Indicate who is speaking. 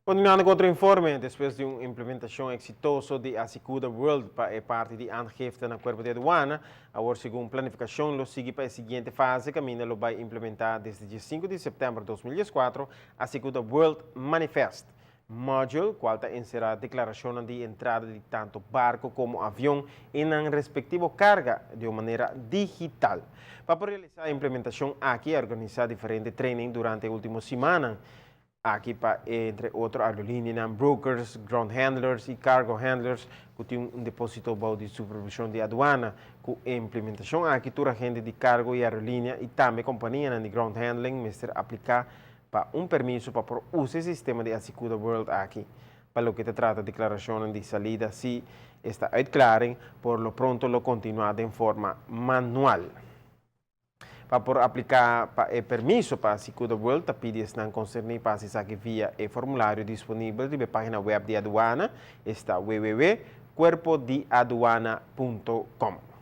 Speaker 1: Continuando com outro informe, depois de uma implementação exitosa de Acicuda World para parte de aangifte na Corpo de Aduana, agora, segundo planificação, lo sigue para a seguinte fase, que ainda lo vai implementar desde dia 5 de setembro de 2024, Acicuda World Manifest. Module, qual encerra a declaração de entrada de tanto barco como avião em um respectivo carga de uma maneira digital. Para realizar a implementação aqui, organizar diferentes training durante a última semana. Aqui, entre outros, aerolíneas, brokers, ground handlers e cargo handlers, que tem um depósito de supervisão de aduana, com implementação aqui, toda a gente de cargo e aerolínea e também companhia de ground handling, mister aplicar para um permisso para usar o sistema de Acicuda World aqui. Para o que se trata de declaração de salida, se está outclarem, por lo pronto lo continuar de forma manual. Para aplicar o permisso para a Acicuda World, pedes não concernir para aqui via o formulário disponível na página web de aduana, está www.cuerpodeaduana.com.